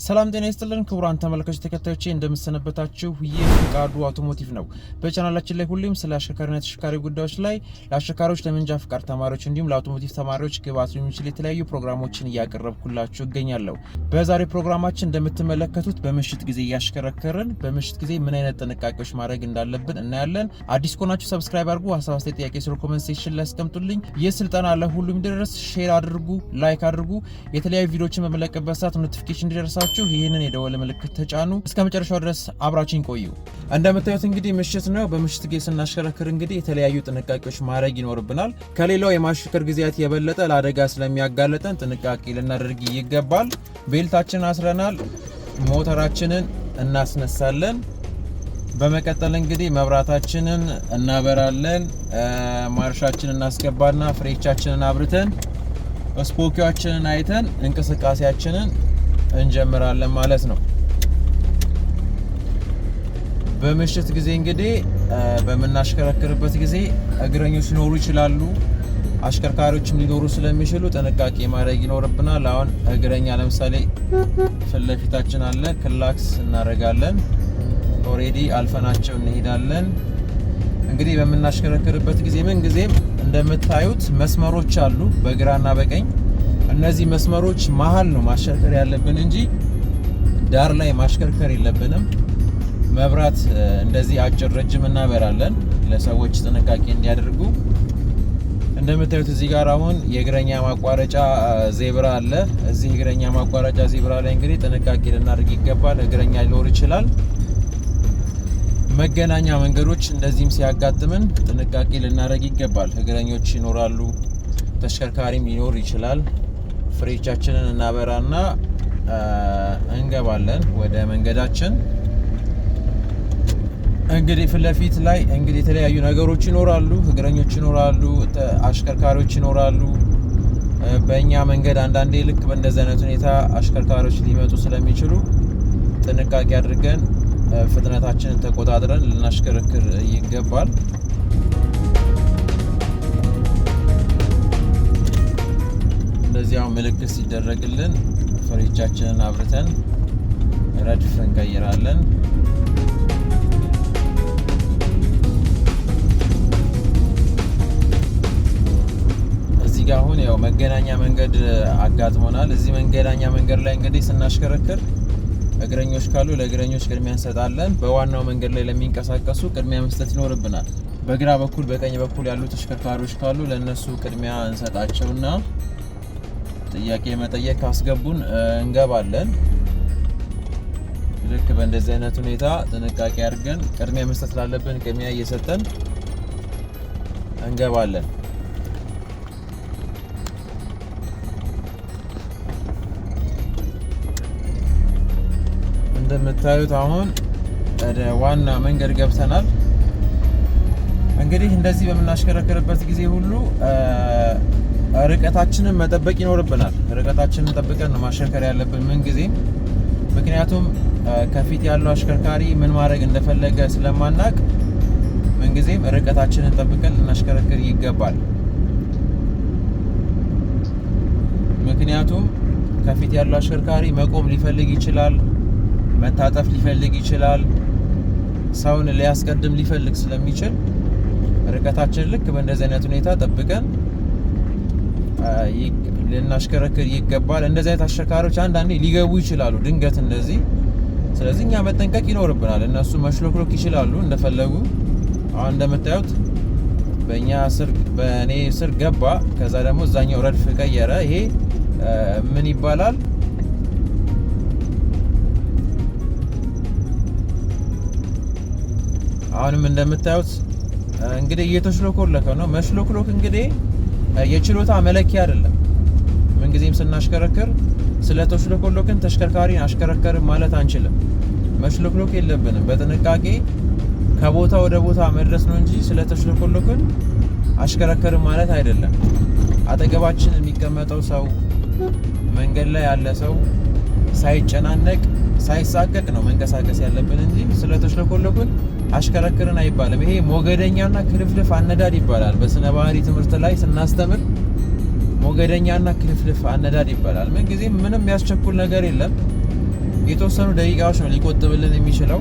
ሰላም ጤና ይስጥልን ክቡራን ተመልካቾች ተከታዮቼ እንደምሰነበታችሁ። ይህ ፍቃዱ አውቶሞቲቭ ነው። በቻናላችን ላይ ሁሌም ስለ አሽከርካሪና ተሽከርካሪ ጉዳዮች ላይ ለአሽከርካሪዎች፣ ለመንጃ ፍቃድ ተማሪዎች እንዲሁም ለአውቶሞቲቭ ተማሪዎች ግብዓት የሚችል የተለያዩ ፕሮግራሞችን እያቀረብኩላችሁ እገኛለሁ። በዛሬው ፕሮግራማችን እንደምትመለከቱት በምሽት ጊዜ እያሽከረከርን በምሽት ጊዜ ምን አይነት ጥንቃቄዎች ማድረግ እንዳለብን እናያለን። አዲስ ከሆናችሁ ሰብስክራይብ አድርጉ፣ ሀሳብ አስተያየት፣ ጥያቄ ስለ ኮሜንት ሴክሽን ላይ አስቀምጡልኝ። ይህ ስልጠና ለሁሉም እንዲደርስ ሼር አድርጉ፣ ላይክ አድርጉ። የተለያዩ ቪዲዮዎችን በመለቀበት ሰዓት ኖቲፊኬሽን እንዲደርሳችሁ ይሄንን የደወል ምልክት ተጫኑ። እስከ መጨረሻው ድረስ አብራችን ቆዩ። እንደምታዩት እንግዲህ ምሽት ነው። በምሽት ጊዜ ስናሽከረክር እንግዲህ የተለያዩ ጥንቃቄዎች ማድረግ ይኖርብናል። ከሌላው የማሽከርከር ጊዜያት የበለጠ ለአደጋ ስለሚያጋልጠን ጥንቃቄ ልናደርግ ይገባል። ቤልታችንን አስረናል። ሞተራችንን እናስነሳለን። በመቀጠል እንግዲህ መብራታችንን እናበራለን። ማርሻችንን እናስገባና ፍሬቻችንን አብርተን ስፖኪያችንን አይተን እንቅስቃሴያችንን እንጀምራለን ማለት ነው። በምሽት ጊዜ እንግዲህ በምናሽከረክርበት ጊዜ እግረኞች ሊኖሩ ይችላሉ፣ አሽከርካሪዎችም ሊኖሩ ስለሚችሉ ጥንቃቄ ማድረግ ይኖርብናል። አሁን እግረኛ ለምሳሌ ፊት ለፊታችን አለ፣ ክላክስ እናደርጋለን። ኦሬዲ አልፈናቸው እንሄዳለን። እንግዲህ በምናሽከረክርበት ጊዜ ምን ጊዜም እንደምታዩት መስመሮች አሉ በግራና በቀኝ። እነዚህ መስመሮች መሀል ነው ማሽከርከር ያለብን እንጂ ዳር ላይ ማሽከርከር የለብንም። መብራት እንደዚህ አጭር ረጅም እናበራለን ለሰዎች ጥንቃቄ እንዲያደርጉ። እንደምታዩት እዚህ ጋር አሁን የእግረኛ ማቋረጫ ዜብራ አለ። እዚህ የእግረኛ ማቋረጫ ዜብራ ላይ እንግዲህ ጥንቃቄ ልናደርግ ይገባል። እግረኛ ሊኖር ይችላል። መገናኛ መንገዶች እንደዚህም ሲያጋጥምን ጥንቃቄ ልናደርግ ይገባል። እግረኞች ይኖራሉ፣ ተሽከርካሪም ሊኖር ይችላል። ፍሬቻችንን እናበራና እንገባለን ወደ መንገዳችን። እንግዲህ ፊት ለፊት ላይ እንግዲህ የተለያዩ ነገሮች ይኖራሉ፣ እግረኞች ይኖራሉ፣ አሽከርካሪዎች ይኖራሉ። በእኛ መንገድ አንዳንዴ ልክ በእንደዚህ አይነት ሁኔታ አሽከርካሪዎች ሊመጡ ስለሚችሉ ጥንቃቄ አድርገን ፍጥነታችንን ተቆጣጥረን ልናሽከረክር ይገባል። እንደዚያው ምልክት ሲደረግልን ፍሬቻችንን አብርተን ረድፍ እንቀይራለን። እዚህ ጋር አሁን ያው መገናኛ መንገድ አጋጥሞናል። እዚህ መገናኛ መንገድ ላይ እንግዲህ ስናሽከረክር እግረኞች ካሉ ለእግረኞች ቅድሚያ እንሰጣለን። በዋናው መንገድ ላይ ለሚንቀሳቀሱ ቅድሚያ መስጠት ይኖርብናል። በግራ በኩል በቀኝ በኩል ያሉ ተሽከርካሪዎች ካሉ ለነሱ ቅድሚያ እንሰጣቸውና ጥያቄ መጠየቅ ካስገቡን እንገባለን። ልክ በእንደዚህ አይነት ሁኔታ ጥንቃቄ አድርገን ቅድሚያ መስጠት ስላለብን ቅድሚያ እየሰጠን እንገባለን። እንደምታዩት አሁን ወደ ዋና መንገድ ገብተናል። እንግዲህ እንደዚህ በምናሽከረክርበት ጊዜ ሁሉ ርቀታችንን መጠበቅ ይኖርብናል። ርቀታችንን ጠብቀን ነው ማሽከርከር ያለብን ምን ጊዜም። ምክንያቱም ከፊት ያለው አሽከርካሪ ምን ማድረግ እንደፈለገ ስለማናቅ ምን ጊዜም ርቀታችንን ጠብቀን ልናሽከረክር ይገባል። ምክንያቱም ከፊት ያለው አሽከርካሪ መቆም ሊፈልግ ይችላል፣ መታጠፍ ሊፈልግ ይችላል፣ ሰውን ሊያስቀድም ሊፈልግ ስለሚችል ርቀታችንን ልክ በእንደዚህ አይነት ሁኔታ ጠብቀን ልናሽከረክር ይገባል። እንደዚህ አይነት አሽከርካሪዎች አንዳንዴ ሊገቡ ይችላሉ ድንገት እንደዚህ። ስለዚህ እኛ መጠንቀቅ ይኖርብናል። እነሱ መሽሎክሎክ ይችላሉ እንደፈለጉ። አሁን እንደምታዩት በእኔ ስር ገባ፣ ከዛ ደግሞ እዛኛው ረድፍ ቀየረ። ይሄ ምን ይባላል? አሁንም እንደምታዩት እንግዲህ እየተሽሎኮለከ ነው። መሽሎክሎክ እንግዲህ የችሎታ መለኪያ አይደለም። ምን ጊዜም ስናሽከረክር ስለተሽሎኮሎክን ተሽከርካሪን አሽከረከርን ማለት አንችልም። መሽሎክሎክ የለብንም። በጥንቃቄ ከቦታ ወደ ቦታ መድረስ ነው እንጂ ስለተሽሎኮሎክን አሽከረከርን ማለት አይደለም። አጠገባችን የሚቀመጠው ሰው፣ መንገድ ላይ ያለ ሰው ሳይጨናነቅ ሳይሳቀቅ ነው መንቀሳቀስ ያለብን እንጂ ስለተሽሎኮሎክን አሽከረክርን አይባልም። ይሄ ሞገደኛና ክልፍልፍ አነዳድ ይባላል። በስነ ባህሪ ትምህርት ላይ ስናስተምር ሞገደኛና ክልፍልፍ አነዳድ ይባላል። ምን ጊዜ ምንም ያስቸኩል ነገር የለም። የተወሰኑ ደቂቃዎች ነው ሊቆጥብልን የሚችለው።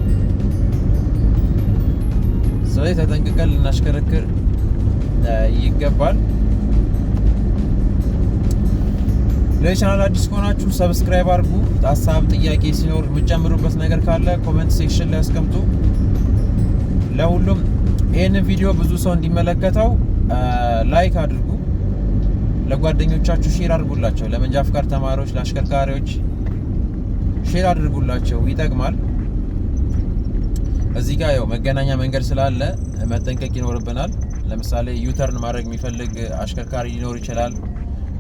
ስለዚህ ተጠንቅቀን ልናሽከረክር ይገባል። ለቻናል አዲስ ከሆናችሁ ሰብስክራይብ አድርጉ። ሀሳብ ጥያቄ ሲኖር የምትጨምሩበት ነገር ካለ ኮሜንት ሴክሽን ላይ አስቀምጡ። ለሁሉም ይህንን ቪዲዮ ብዙ ሰው እንዲመለከተው ላይክ አድርጉ። ለጓደኞቻችሁ ሼር አድርጉላቸው። ለመንጃ ፍቃድ ተማሪዎች፣ ለአሽከርካሪዎች ሼር አድርጉላቸው፣ ይጠቅማል። እዚህ ጋር ያው መገናኛ መንገድ ስላለ መጠንቀቅ ይኖርብናል። ለምሳሌ ዩተርን ማድረግ የሚፈልግ አሽከርካሪ ሊኖር ይችላል።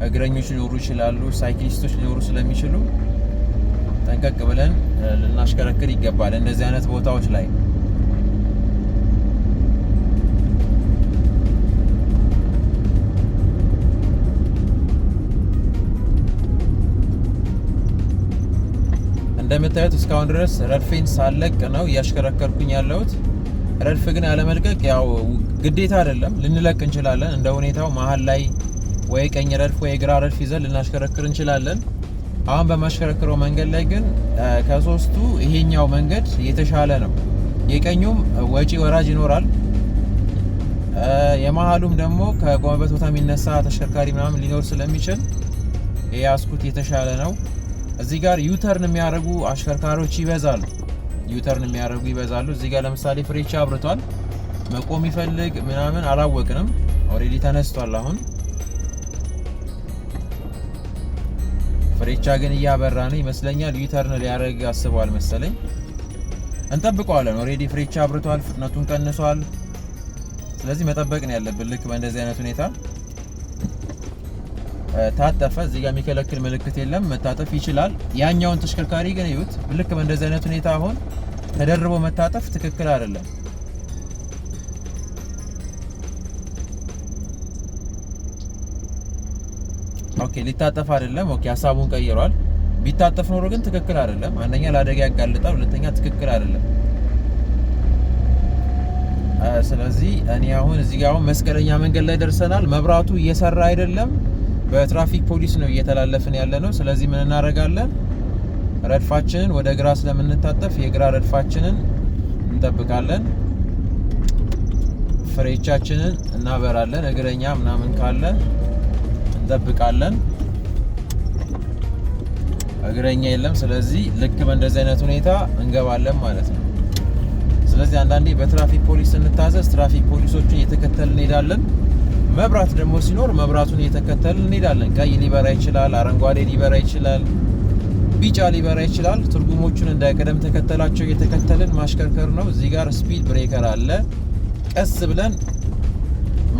እግረኞች ሊኖሩ ይችላሉ። ሳይክሊስቶች ሊኖሩ ስለሚችሉ ጠንቀቅ ብለን ልናሽከረክር ይገባል እንደዚህ አይነት ቦታዎች ላይ። እንደምታዩት እስካሁን ድረስ ረድፌን ሳለቅ ነው እያሽከረከርኩኝ ያለሁት። ረድፍ ግን ያለመልቀቅ ያው ግዴታ አይደለም፣ ልንለቅ እንችላለን እንደ ሁኔታው። መሀል ላይ ወይ ቀኝ ረድፍ ወይ ግራ ረድፍ ይዘን ልናሽከረክር እንችላለን። አሁን በማሽከረክረው መንገድ ላይ ግን ከሶስቱ ይሄኛው መንገድ የተሻለ ነው። የቀኙም ወጪ ወራጅ ይኖራል፣ የመሀሉም ደግሞ ከቆመበት ቦታ የሚነሳ ተሽከርካሪ ምናምን ሊኖር ስለሚችል የያዝኩት የተሻለ ነው። እዚህ ጋር ዩተርን የሚያደርጉ አሽከርካሪዎች ይበዛሉ። እዚህ ጋር ለምሳሌ ፍሬቻ አብርቷል። መቆም ይፈልግ ምናምን አላወቅንም። ኦሬዲ ተነስቷል። አሁን ፍሬቻ ግን እያበራ ነው ይመስለኛል። ዩተርን ሊያደርግ አስበዋል መሰለኝ። እንጠብቀዋለን። ኦሬዲ ፍሬቻ አብርቷል፣ ፍጥነቱን ቀንሷል። ስለዚህ መጠበቅ ነው ያለብን። ልክ በእንደዚህ አይነት ሁኔታ ታጠፈ። እዚህ ጋር የሚከለክል ምልክት የለም፣ መታጠፍ ይችላል። ያኛውን ተሽከርካሪ ግን እዩት። ልክ በእንደዚህ አይነት ሁኔታ አሁን ተደርቦ መታጠፍ ትክክል አይደለም። ኦኬ ሊታጠፍ አይደለም። ኦኬ ሀሳቡን ቀይሯል። ቢታጠፍ ኖሮ ግን ትክክል አይደለም። አንደኛ ለአደጋ ያጋልጣል፣ ሁለተኛ ትክክል አይደለም። ስለዚህ እኔ አሁን እዚህ ጋር አሁን መስቀለኛ መንገድ ላይ ደርሰናል። መብራቱ እየሰራ አይደለም። በትራፊክ ፖሊስ ነው እየተላለፍን ያለ ነው። ስለዚህ ምን እናደርጋለን? ረድፋችንን ወደ ግራ ስለምንታጠፍ የግራ ረድፋችንን እንጠብቃለን። ፍሬቻችንን እናበራለን። እግረኛ ምናምን ካለ እንጠብቃለን። እግረኛ የለም። ስለዚህ ልክ በእንደዚህ አይነት ሁኔታ እንገባለን ማለት ነው። ስለዚህ አንዳንዴ በትራፊክ ፖሊስ ስንታዘዝ ትራፊክ ፖሊሶችን እየተከተልን እንሄዳለን። መብራት ደግሞ ሲኖር መብራቱን እየተከተልን እንሄዳለን። ቀይ ሊበራ ይችላል፣ አረንጓዴ ሊበራ ይችላል፣ ቢጫ ሊበራ ይችላል። ትርጉሞቹን እንደ ቅደም ተከተላቸው እየተከተልን ማሽከርከር ነው። እዚህ ጋር ስፒድ ብሬከር አለ። ቀስ ብለን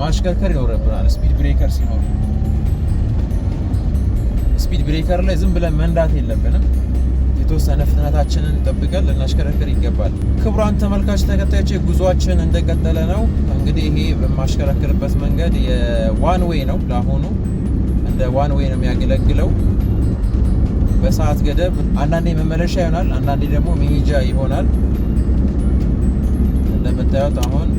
ማሽከርከር ይኖርብናል። ስፒድ ብሬከር ሲኖር ስፒድ ብሬከር ላይ ዝም ብለን መንዳት የለብንም። የተወሰነ ፍጥነታችንን ጠብቀን ልናሽከረክር ይገባል። ክቡራን ተመልካች ተከታዮች ጉዟችን እንደቀጠለ ነው። እንግዲህ ይሄ በማሽከረክርበት መንገድ የዋን ዌይ ነው። ለአሁኑ እንደ ዋን ዌይ ነው የሚያገለግለው። በሰዓት ገደብ አንዳንዴ መመለሻ ይሆናል፣ አንዳንዴ ደግሞ መሄጃ ይሆናል። እንደምታዩት አሁን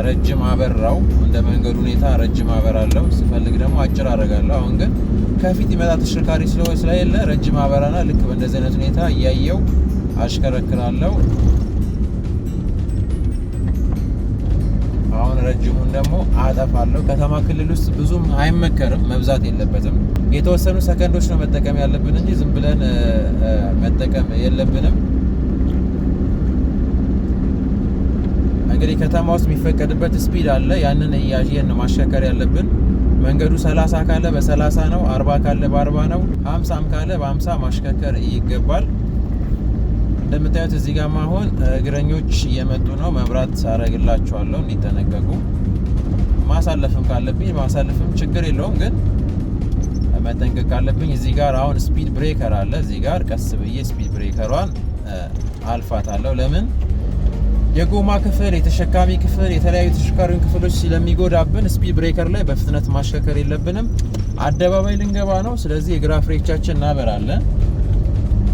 ረጅም አበራው። እንደ መንገዱ ሁኔታ ረጅም አበራለሁ፣ ስፈልግ ደግሞ አጭር አደርጋለሁ። አሁን ግን ከፊት ይመጣ ተሽከርካሪ ስለሌለ ረጅም አበራና ልክ በእንደዚህ አይነት ሁኔታ እያየው አሽከረክራለሁ። አሁን ረጅሙን ደግሞ አጠፋለሁ። ከተማ ክልል ውስጥ ብዙም አይመከርም፣ መብዛት የለበትም። የተወሰኑ ሰከንዶች ነው መጠቀም ያለብን እንጂ ዝም ብለን መጠቀም የለብንም። እንግዲህ ከተማ ውስጥ የሚፈቀድበት ስፒድ አለ። ያንን እያየን ነው ማሽከርከር ያለብን። መንገዱ 30 ካለ በ30 ነው፣ 40 ካለ በ40 ነው፣ 50 ካለ በ50 ማሽከርከር ይገባል። እንደምታዩት እዚህ ጋር አሁን እግረኞች እየመጡ ነው። መብራት አረግላቸዋለሁ እንዲጠነቀቁ። ማሳለፍም ካለብኝ ማሳለፍም ችግር የለውም፣ ግን መጠንቀቅ ካለብኝ እዚህ ጋር አሁን ስፒድ ብሬከር አለ። እዚህ ጋር ቀስ ብዬ ስፒድ ብሬከሯን አልፋታለሁ። ለምን? የጎማ ክፍል፣ የተሸካሚ ክፍል፣ የተለያዩ ተሽከርካሪ ክፍሎች ስለሚጎዳብን ስፒድ ብሬከር ላይ በፍጥነት ማሽከርከር የለብንም። አደባባይ ልንገባ ነው። ስለዚህ የግራ ፍሬቻችን እናበራለን።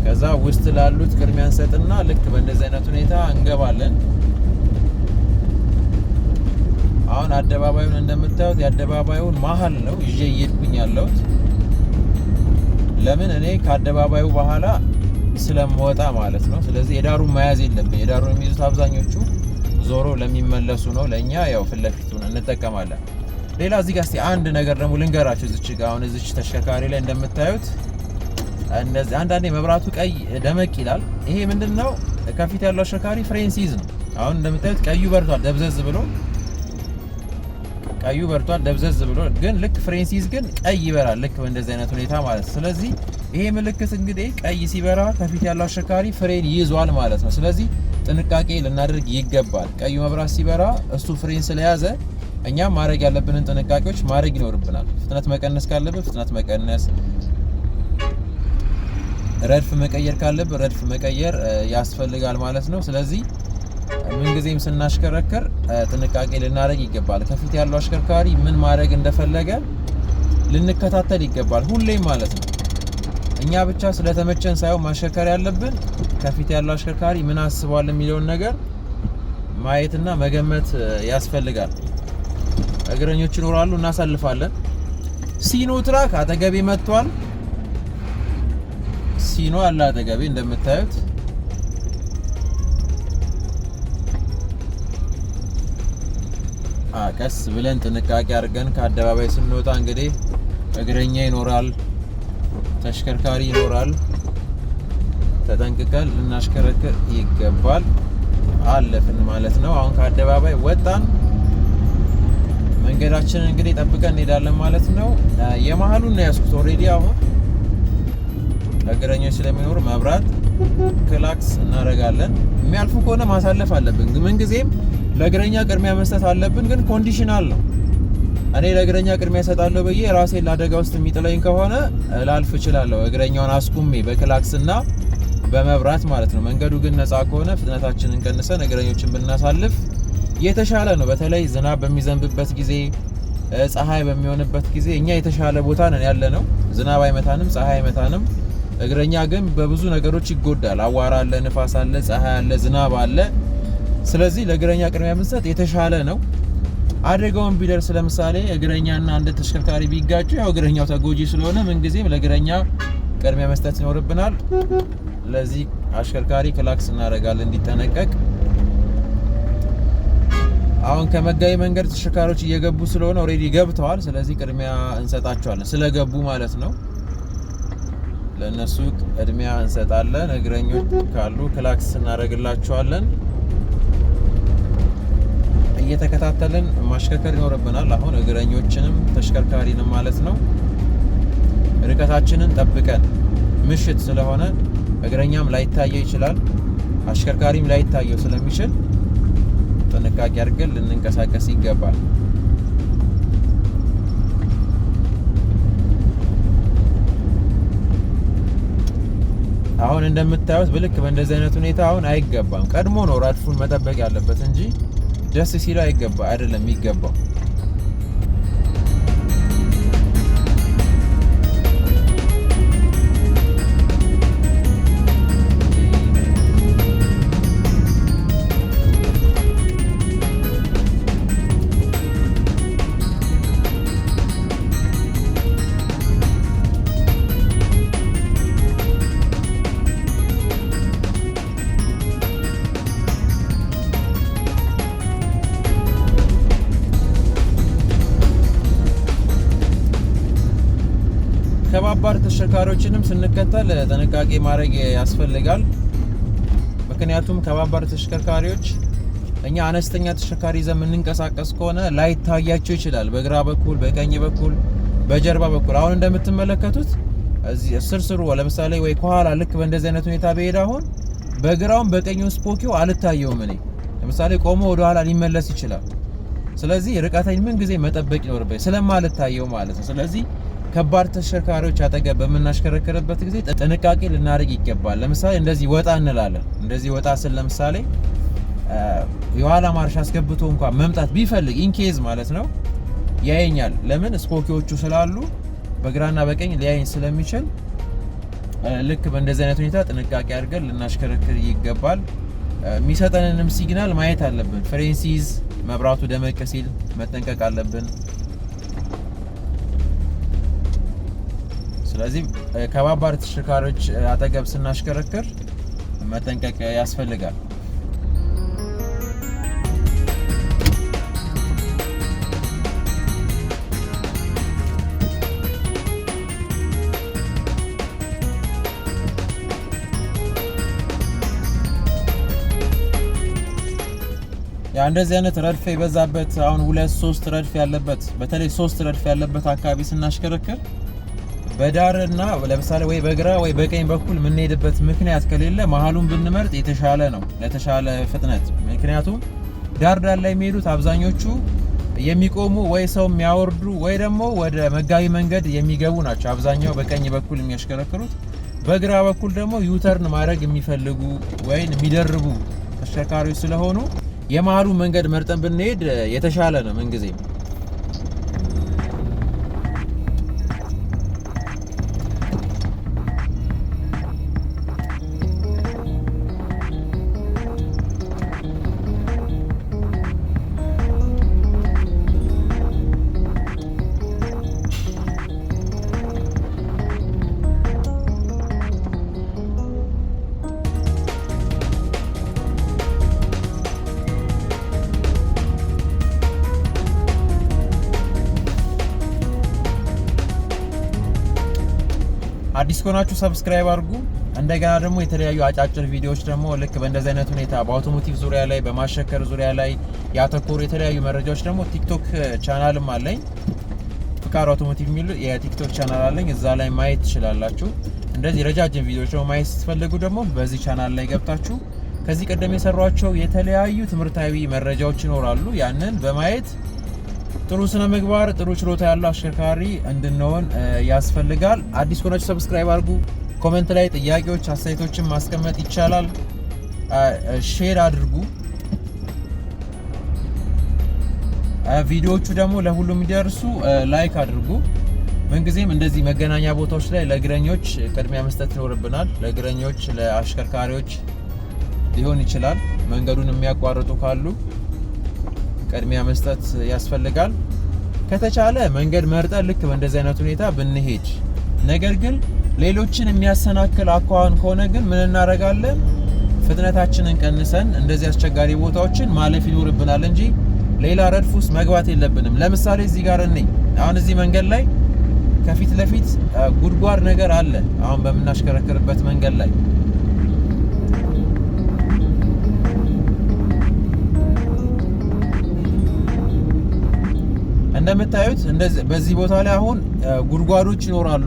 ከዛ ውስጥ ላሉት ቅድሚያ እንሰጥና ልክ በእንደዚህ አይነት ሁኔታ እንገባለን። አሁን አደባባዩን እንደምታዩት የአደባባዩን መሀል ነው ይዤ እየሄድኩኝ ያለሁት። ለምን? እኔ ከአደባባዩ በኋላ ስለምወጣ ማለት ነው። ስለዚህ የዳሩን መያዝ የለብን። የዳሩን የሚይዙት አብዛኞቹ ዞሮ ለሚመለሱ ነው። ለኛ ያው ፍለፊቱን እንጠቀማለን። ሌላ እዚህ ጋር እስቲ አንድ ነገር ደግሞ ልንገራችሁ። እዚች ጋር አሁን እዚች ተሽከርካሪ ላይ እንደምታዩት እንደዚህ አንዳንዴ መብራቱ ቀይ ደመቅ ይላል። ይሄ ምንድነው? ከፊት ያለው አሽከርካሪ ፍሬን ሲይዝ ነው። አሁን እንደምታዩት ቀዩ በርቷል ደብዘዝ ብሎ፣ ቀዩ በርቷል ደብዘዝ ብሎ፣ ግን ልክ ፍሬን ሲይዝ ግን ቀይ ይበራል። ልክ በእንደዚህ አይነት ሁኔታ ማለት ነው። ስለዚህ ይሄ ምልክት እንግዲህ ቀይ ሲበራ ከፊት ያለው አሽከርካሪ ፍሬን ይይዟል ማለት ነው። ስለዚህ ጥንቃቄ ልናደርግ ይገባል። ቀዩ መብራት ሲበራ እሱ ፍሬን ስለያዘ እኛም ማድረግ ያለብንን ጥንቃቄዎች ማድረግ ይኖርብናል። ፍጥነት መቀነስ ካለብን ፍጥነት መቀነስ፣ ረድፍ መቀየር ካለብን ረድፍ መቀየር ያስፈልጋል ማለት ነው። ስለዚህ ምንጊዜም ስናሽከረክር ጥንቃቄ ልናደርግ ይገባል። ከፊት ያለው አሽከርካሪ ምን ማድረግ እንደፈለገ ልንከታተል ይገባል ሁሌም ማለት ነው። እኛ ብቻ ስለተመቸን ሳይሆን ማሽከርከር ያለብን ከፊት ያለው አሽከርካሪ ምን አስቧል የሚለውን ነገር ማየትና መገመት ያስፈልጋል። እግረኞች ይኖራሉ፣ እናሳልፋለን። ሲኖ ትራክ አጠገቤ መጥቷል። ሲኖ አለ አጠገቤ እንደምታዩት። ቀስ ብለን ጥንቃቄ አድርገን ከአደባባይ ስንወጣ እንግዲህ እግረኛ ይኖራል፣ ተሽከርካሪ ይኖራል። ተጠንቅቀን ልናሽከረክር ይገባል። አለፍን ማለት ነው። አሁን ከአደባባይ ወጣን። መንገዳችንን እንግዲህ ጠብቀን እንሄዳለን ማለት ነው። የመሀሉን ነው ያስኩት ኦሬዲ። አሁን እግረኞች ስለሚኖር መብራት ክላክስ እናደርጋለን። የሚያልፉ ከሆነ ማሳለፍ አለብን። ምን ጊዜም ለእግረኛ ቅድሚያ መስጠት አለብን፣ ግን ኮንዲሽናል ነው። እኔ ለእግረኛ ቅድሚያ እሰጣለሁ ብዬ ራሴን ለአደጋ ውስጥ የሚጥለኝ ከሆነ ላልፍ እችላለሁ፣ እግረኛውን አስቁሜ በክላክስና በመብራት ማለት ነው። መንገዱ ግን ነፃ ከሆነ ፍጥነታችንን ቀንሰን እግረኞችን ብናሳልፍ የተሻለ ነው። በተለይ ዝናብ በሚዘንብበት ጊዜ፣ ፀሐይ በሚሆንበት ጊዜ እኛ የተሻለ ቦታ ነን ያለ ነው። ዝናብ አይመታንም፣ ፀሐይ አይመታንም። እግረኛ ግን በብዙ ነገሮች ይጎዳል። አዋራ አለ፣ ንፋስ አለ፣ ፀሐይ አለ፣ ዝናብ አለ። ስለዚህ ለእግረኛ ቅድሚያ መስጠት የተሻለ ነው። አደጋውን ቢደርስ ለምሳሌ እግረኛና አንድ ተሽከርካሪ ቢጋጩ ያው እግረኛው ተጎጂ ስለሆነ ምንጊዜም ለእግረኛ ቅድሚያ መስጠት ይኖርብናል። ለዚህ አሽከርካሪ ክላክስ እናደርጋለን እንዲጠነቀቅ። አሁን ከመጋቢ መንገድ ተሽከርካሪዎች እየገቡ ስለሆነ ኦሬዲ ገብተዋል። ስለዚህ ቅድሚያ እንሰጣቸዋለን ስለገቡ ማለት ነው። ለነሱ ቅድሚያ እንሰጣለን። እግረኞች ካሉ ክላክስ እናደርግላቸዋለን። እየተከታተልን ማሽከርከር ይኖርብናል። አሁን እግረኞችንም ተሽከርካሪንም ማለት ነው። ርቀታችንን ጠብቀን ምሽት ስለሆነ እግረኛም ላይታየው ይችላል፣ አሽከርካሪም ላይታየው ስለሚችል ጥንቃቄ አድርገን ልንንቀሳቀስ ይገባል። አሁን እንደምታዩት ብልክ በእንደዚህ አይነት ሁኔታ አሁን አይገባም። ቀድሞ ነው ረድፉን መጠበቅ ያለበት እንጂ ደስ ሲል አይገባ አይደለም የሚገባው። ከባባድ ተሽከርካሪዎችንም ስንከተል ጥንቃቄ ማድረግ ያስፈልጋል። ምክንያቱም ከባባድ ተሽከርካሪዎች እኛ አነስተኛ ተሽከርካሪ ይዘን የምንንቀሳቀስ ከሆነ ላይታያቸው ይችላል። በግራ በኩል፣ በቀኝ በኩል፣ በጀርባ በኩል አሁን እንደምትመለከቱት እዚህ ስርስሩ ለምሳሌ ወይ ከኋላ ልክ በእንደዚህ አይነት ሁኔታ በሄድ አሁን በግራውም በቀኙም ስፖኪው አልታየውም። እኔ ለምሳሌ ቆሞ ወደ ኋላ ሊመለስ ይችላል። ስለዚህ ርቀተኝ ምን ጊዜ መጠበቅ ይኖርብኝ ስለማልታየው ማለት ነው። ስለዚህ ከባድ ተሽከርካሪዎች አጠገብ በምናሽከረክርበት ጊዜ ጥንቃቄ ልናደርግ ይገባል። ለምሳሌ እንደዚህ ወጣ እንላለን። እንደዚህ ወጣ ስል ለምሳሌ የኋላ ማርሽ አስገብቶ እንኳን መምጣት ቢፈልግ ኢንኬዝ ማለት ነው ያየኛል። ለምን ስፖኪዎቹ ስላሉ በግራና በቀኝ ሊያየኝ ስለሚችል ልክ በእንደዚህ አይነት ሁኔታ ጥንቃቄ አድርገን ልናሽከረክር ይገባል። የሚሰጠንንም ሲግናል ማየት አለብን። ፍሬን ሲይዝ መብራቱ ደመቅ ሲል መጠንቀቅ አለብን። ስለዚህ ከባባድ ተሽከርካሪዎች አጠገብ ስናሽከረክር መጠንቀቅ ያስፈልጋል። እንደዚህ አይነት ረድፍ የበዛበት አሁን 2-3 ረድፍ ያለበት በተለይ 3 ረድፍ ያለበት አካባቢ ስናሽከረክር በዳርና ለምሳሌ ወይ በግራ ወይ በቀኝ በኩል የምንሄድበት ምክንያት ከሌለ መሀሉን ብንመርጥ የተሻለ ነው ለተሻለ ፍጥነት። ምክንያቱም ዳር ላይ የሚሄዱት አብዛኞቹ የሚቆሙ ወይ ሰው የሚያወርዱ ወይ ደግሞ ወደ መጋቢ መንገድ የሚገቡ ናቸው። አብዛኛው በቀኝ በኩል የሚያሽከረክሩት፣ በግራ በኩል ደግሞ ዩተርን ማድረግ የሚፈልጉ ወይ የሚደርቡ ተሽከርካሪዎች ስለሆኑ የመሃሉ መንገድ መርጠን ብንሄድ የተሻለ ነው ምንጊዜም። አዲስ ከሆናችሁ ሰብስክራይብ አድርጉ። እንደገና ደግሞ የተለያዩ አጫጭር ቪዲዮዎች ደግሞ ልክ በእንደዚህ አይነት ሁኔታ በአውቶሞቲቭ ዙሪያ ላይ በማሽከርከር ዙሪያ ላይ ያተኮሩ የተለያዩ መረጃዎች ደግሞ ቲክቶክ ቻናልም አለኝ። ፍቃዱ አውቶሞቲቭ የሚል የቲክቶክ ቻናል አለኝ። እዛ ላይ ማየት ትችላላችሁ። እንደዚህ ረጃጅም ቪዲዮዎች ደግሞ ማየት ስትፈልጉ ደግሞ በዚህ ቻናል ላይ ገብታችሁ ከዚህ ቀደም የሰሯቸው የተለያዩ ትምህርታዊ መረጃዎች ይኖራሉ። ያንን በማየት ጥሩ ስነ ምግባር ጥሩ ችሎታ ያለው አሽከርካሪ እንድንሆን ያስፈልጋል። አዲስ ከሆናችሁ ሰብስክራይብ አድርጉ። ኮሜንት ላይ ጥያቄዎች አስተያየቶችን ማስቀመጥ ይቻላል። ሼር አድርጉ። ቪዲዮዎቹ ደግሞ ለሁሉም እንዲደርሱ ላይክ አድርጉ። ምንጊዜም እንደዚህ መገናኛ ቦታዎች ላይ ለእግረኞች ቅድሚያ መስጠት ይኖርብናል። ለእግረኞች ለአሽከርካሪዎች ሊሆን ይችላል። መንገዱን የሚያቋርጡ ካሉ ቅድሚያ መስጠት ያስፈልጋል። ከተቻለ መንገድ መርጠን ልክ በእንደዚህ አይነት ሁኔታ ብንሄድ፣ ነገር ግን ሌሎችን የሚያሰናክል አኳኋን ከሆነ ግን ምን እናደርጋለን? ፍጥነታችንን ቀንሰን እንደዚህ አስቸጋሪ ቦታዎችን ማለፍ ይኖርብናል እንጂ ሌላ ረድፍ ውስጥ መግባት የለብንም። ለምሳሌ እዚህ ጋር አሁን እዚህ መንገድ ላይ ከፊት ለፊት ጉድጓድ ነገር አለ። አሁን በምናሽከረክርበት መንገድ ላይ እንደምታዩት እንደዚህ በዚህ ቦታ ላይ አሁን ጉድጓዶች ይኖራሉ።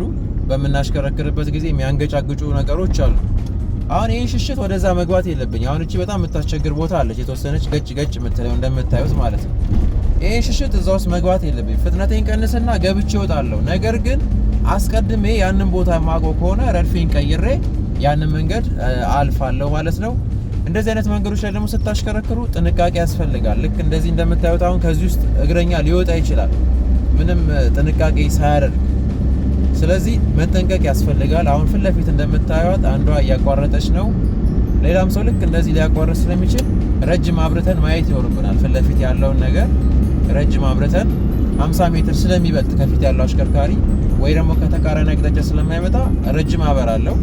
በምናሽከረክርበት ጊዜ የሚያንገጫግጩ ነገሮች አሉ። አሁን ይሄን ሽሽት ወደዛ መግባት የለብኝ። አሁን እቺ በጣም የምታስቸግር ቦታ አለች፣ የተወሰነች ገጭ የምትለው እንደምታዩት ማለት ነው። ይሄን ሽሽት እዛ ውስጥ መግባት የለብኝ። ፍጥነቴን ቀንስና ገብቼ እወጣለሁ። ነገር ግን አስቀድሜ ያንን ቦታ ማቆ ከሆነ ረድፌን ቀይሬ ያንን መንገድ አልፋለሁ ማለት ነው። እንደዚህ አይነት መንገዶች ላይ ደግሞ ስታሽከረክሩ ጥንቃቄ ያስፈልጋል። ልክ እንደዚህ እንደምታዩት አሁን ከዚህ ውስጥ እግረኛ ሊወጣ ይችላል ምንም ጥንቃቄ ሳያደርግ። ስለዚህ መጠንቀቅ ያስፈልጋል። አሁን ፊት ለፊት እንደምታዩት አንዷ እያቋረጠች ነው። ሌላም ሰው ልክ እንደዚህ ሊያቋርጥ ስለሚችል ረጅም አብርተን ማየት ይኖርብናል። ፊት ለፊት ያለውን ነገር ረጅም አብርተን 50 ሜትር ስለሚበልጥ ከፊት ያለው አሽከርካሪ ወይ ደግሞ ከተቃራኒ አቅጣጫ ስለማይመጣ ረጅም አበራለሁ።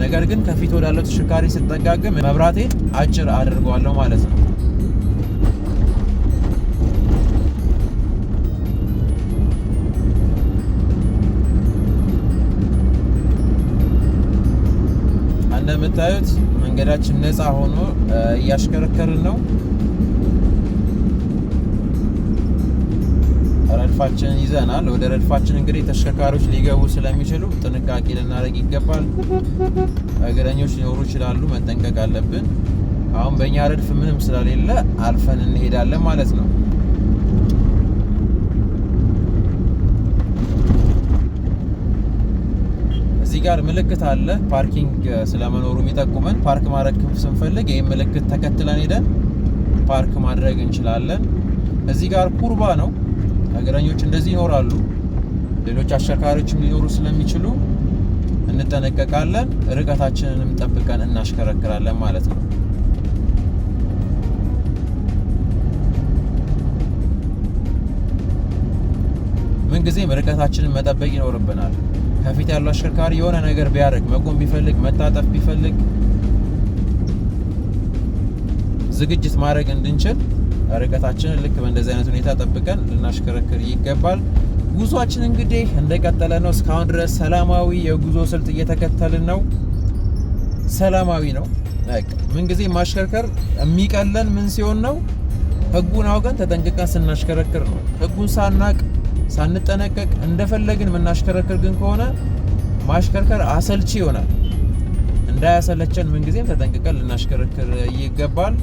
ነገር ግን ከፊት ወዳለው ተሽከርካሪ ስጠጋግም መብራቴን አጭር አድርገዋለሁ ማለት ነው። እንደምታዩት መንገዳችን ነፃ ሆኖ እያሽከረከርን ነው። ረድፋችንን ይዘናል። ወደ ረድፋችን እንግዲህ ተሽከርካሪዎች ሊገቡ ስለሚችሉ ጥንቃቄ ልናደርግ ይገባል። እግረኞች ሊኖሩ ይችላሉ፣ መጠንቀቅ አለብን። አሁን በእኛ ረድፍ ምንም ስለሌለ አልፈን እንሄዳለን ማለት ነው። እዚህ ጋር ምልክት አለ፣ ፓርኪንግ ስለመኖሩ የሚጠቁመን። ፓርክ ማድረግ ስንፈልግ ይህን ምልክት ተከትለን ሄደን ፓርክ ማድረግ እንችላለን። እዚህ ጋር ኩርባ ነው። እግረኞች እንደዚህ ይኖራሉ። ሌሎች አሽከርካሪዎችም ሊኖሩ ስለሚችሉ እንጠነቀቃለን። ርቀታችንንም ጠብቀን እናሽከረክራለን ማለት ነው። ምንጊዜም ርቀታችንን መጠበቅ ይኖርብናል። ከፊት ያለው አሽከርካሪ የሆነ ነገር ቢያደርግ መቆም ቢፈልግ መታጠፍ ቢፈልግ ዝግጅት ማድረግ እንድንችል ርቀታችንን ልክ በእንደዚህ አይነት ሁኔታ ጠብቀን ልናሽከረክር ይገባል። ጉዟችን እንግዲህ እንደቀጠለ ነው። እስካሁን ድረስ ሰላማዊ የጉዞ ስልት እየተከተልን ነው። ሰላማዊ ነው። ምን ጊዜ ማሽከርከር የሚቀለን ምን ሲሆን ነው? ህጉን አውቀን ተጠንቅቀን ስናሽከረክር ነው። ህጉን ሳናቅ ሳንጠነቀቅ እንደፈለግን የምናሽከረክር ግን ከሆነ ማሽከርከር አሰልቺ ይሆናል። እንዳያሰለቸን ምን ጊዜም ተጠንቅቀን ልናሽከረክር ይገባል።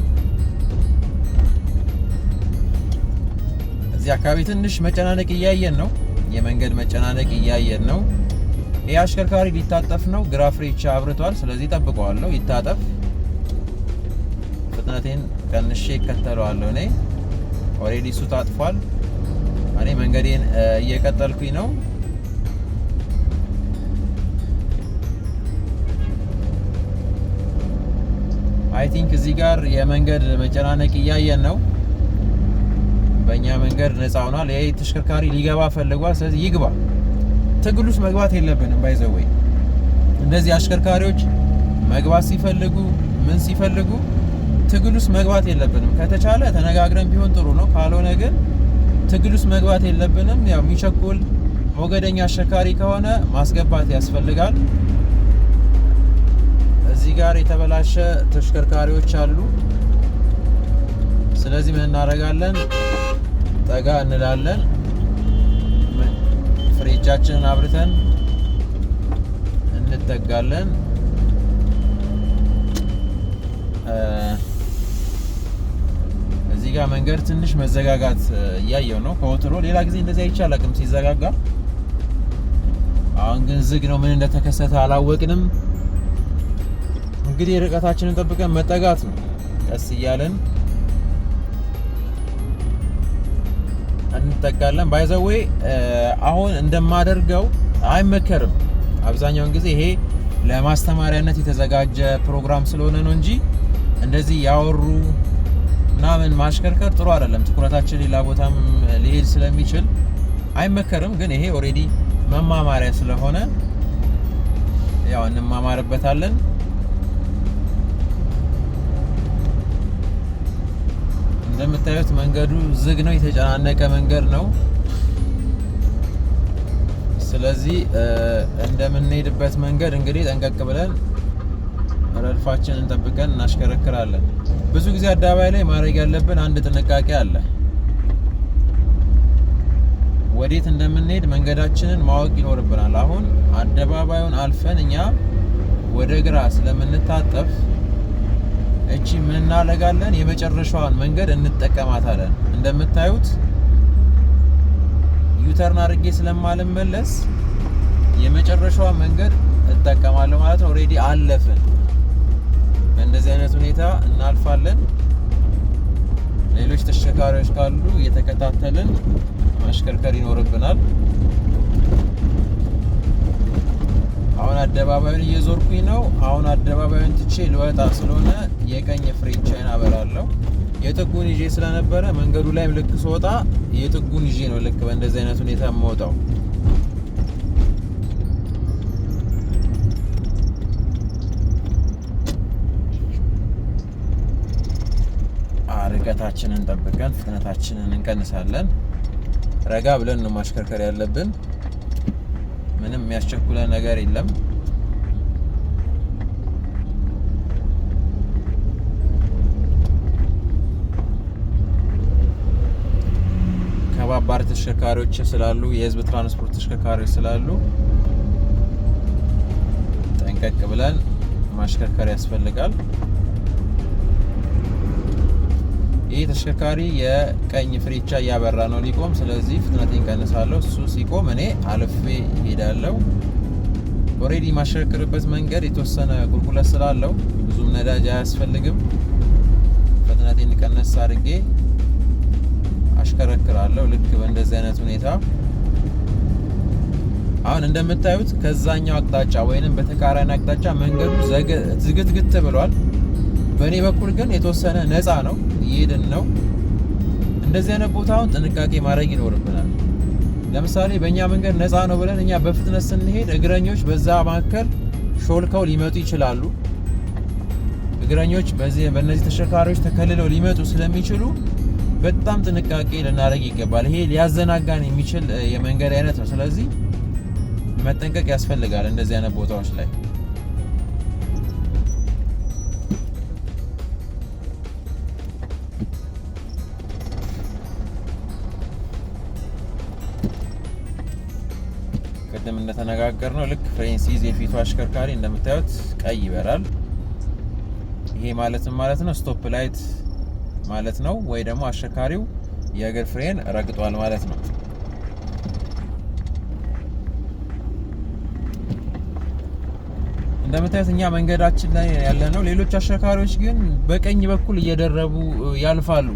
እዚህ አካባቢ ትንሽ መጨናነቅ እያየን ነው። የመንገድ መጨናነቅ እያየን ነው። ይህ አሽከርካሪ ሊታጠፍ ነው። ግራ ፍሬቻ አብርቷል። ስለዚህ ጠብቀዋለሁ ይታጠፍ። ፍጥነቴን ቀንሼ እከተለዋለሁ። እኔ ኦሬዲ እሱ ታጥፏል። እኔ መንገዴን እየቀጠልኩኝ ነው። አይ ቲንክ እዚህ ጋር የመንገድ መጨናነቅ እያየን ነው። በእኛ መንገድ ነፃ ሆኗል። ይሄ ተሽከርካሪ ሊገባ ፈልጓል። ስለዚህ ይግባ። ትግል ውስጥ መግባት የለብንም። ባይዘወይ እንደዚህ አሽከርካሪዎች መግባት ሲፈልጉ ምን ሲፈልጉ ትግል ውስጥ መግባት የለብንም። ከተቻለ ተነጋግረን ቢሆን ጥሩ ነው። ካልሆነ ግን ትግል ውስጥ መግባት የለብንም። ያው የሚቸኩል ሞገደኛ አሽከርካሪ ከሆነ ማስገባት ያስፈልጋል። እዚህ ጋር የተበላሸ ተሽከርካሪዎች አሉ። ስለዚህ ምን እናደርጋለን? ጠጋ እንላለን። ፍሬቻችንን አብርተን እንጠጋለን። እዚህ ጋር መንገድ ትንሽ መዘጋጋት እያየው ነው ከወትሮ። ሌላ ጊዜ እንደዚህ አይቼ አላውቅም ሲዘጋጋ። አሁን ግን ዝግ ነው። ምን እንደተከሰተ አላወቅንም። እንግዲህ ርቀታችንን ጠብቀን መጠጋት ነው። ቀስ እያለን እንጠጋለን። ባይዘዌ አሁን እንደማደርገው አይመከርም። አብዛኛውን ጊዜ ይሄ ለማስተማሪያነት የተዘጋጀ ፕሮግራም ስለሆነ ነው እንጂ እንደዚህ ያወሩ ምናምን ማሽከርከር ጥሩ አይደለም። ትኩረታችን ሌላ ቦታም ሊሄድ ስለሚችል አይመከርም። ግን ይሄ ኦሬዲ መማማሪያ ስለሆነ ያው እንማማርበታለን። እንደምታዩት መንገዱ ዝግ ነው። የተጨናነቀ መንገድ ነው። ስለዚህ እንደምንሄድበት መንገድ እንግዲህ ጠንቀቅ ብለን ረድፋችንን ጠብቀን እናሽከረክራለን። ብዙ ጊዜ አደባባይ ላይ ማድረግ ያለብን አንድ ጥንቃቄ አለ። ወዴት እንደምንሄድ መንገዳችንን ማወቅ ይኖርብናል። አሁን አደባባዩን አልፈን እኛ ወደ ግራ ስለምንታጠፍ እቺ ምን እናደርጋለን? የመጨረሻዋን መንገድ እንጠቀማታለን። እንደምታዩት ዩተርን አድርጌ ስለማልመለስ የመጨረሻዋን መንገድ እጠቀማለሁ ማለት ነው። ኦሬዲ አለፍን። በእንደዚህ አይነት ሁኔታ እናልፋለን። ሌሎች ተሽከርካሪዎች ካሉ እየተከታተልን ማሽከርከር ይኖርብናል። አሁን አደባባዩን እየዞርኩኝ ነው። አሁን አደባባዩን ትቼ ልወጣ ስለሆነ የቀኝ ፍሬቻዬን አበራለሁ። የጥጉን ይዤ ስለነበረ መንገዱ ላይም ልክ ስወጣ የጥጉን ይዤ ነው ልክ በእንደዚህ አይነት ሁኔታ የምወጣው። ርቀታችንን ጠብቀን ፍጥነታችንን እንቀንሳለን። ረጋ ብለን ነው ማሽከርከር ያለብን። ምንም የሚያስቸኩለን ነገር የለም። ከባባድ ተሽከርካሪዎች ስላሉ፣ የህዝብ ትራንስፖርት ተሽከርካሪዎች ስላሉ ጠንቀቅ ብለን ማሽከርከር ያስፈልጋል። ይህ ተሽከርካሪ የቀኝ ፍሬቻ እያበራ ነው ሊቆም። ስለዚህ ፍጥነቴን ቀንሳለሁ። እሱ ሲቆም እኔ አልፌ ሄዳለሁ። ኦሬዲ ማሽከርከርበት መንገድ የተወሰነ ቁልቁለት ስላለው ብዙም ነዳጅ አያስፈልግም። ፍጥነቴን ቀነስ አድርጌ አሽከረክራለሁ ልክ በእንደዚህ አይነት ሁኔታ። አሁን እንደምታዩት ከዛኛው አቅጣጫ ወይንም በተቃራኒ አቅጣጫ መንገዱ ዝግትግት ብሏል። በእኔ በኩል ግን የተወሰነ ነፃ ነው፣ እየሄድን ነው። እንደዚህ አይነት ቦታውን ጥንቃቄ ማድረግ ይኖርብናል። ለምሳሌ በእኛ መንገድ ነፃ ነው ብለን እኛ በፍጥነት ስንሄድ እግረኞች በዛ መካከል ሾልከው ሊመጡ ይችላሉ። እግረኞች በእነዚህ ተሽከርካሪዎች ተከልለው ሊመጡ ስለሚችሉ በጣም ጥንቃቄ ልናደርግ ይገባል። ይሄ ሊያዘናጋን የሚችል የመንገድ አይነት ነው። ስለዚህ መጠንቀቅ ያስፈልጋል እንደዚህ አይነት ቦታዎች ላይ። ቅድም እንደተነጋገርነው ልክ ፍሬን ሲይዝ የፊቱ አሽከርካሪ እንደምታዩት ቀይ ይበራል። ይሄ ማለት ነው ስቶፕ ላይት ማለት ነው፣ ወይ ደግሞ አሽከርካሪው የእግር ፍሬን ረግጧል ማለት ነው። እንደምታዩት እኛ መንገዳችን ላይ ያለነው፣ ሌሎች አሽከርካሪዎች ግን በቀኝ በኩል እየደረቡ ያልፋሉ።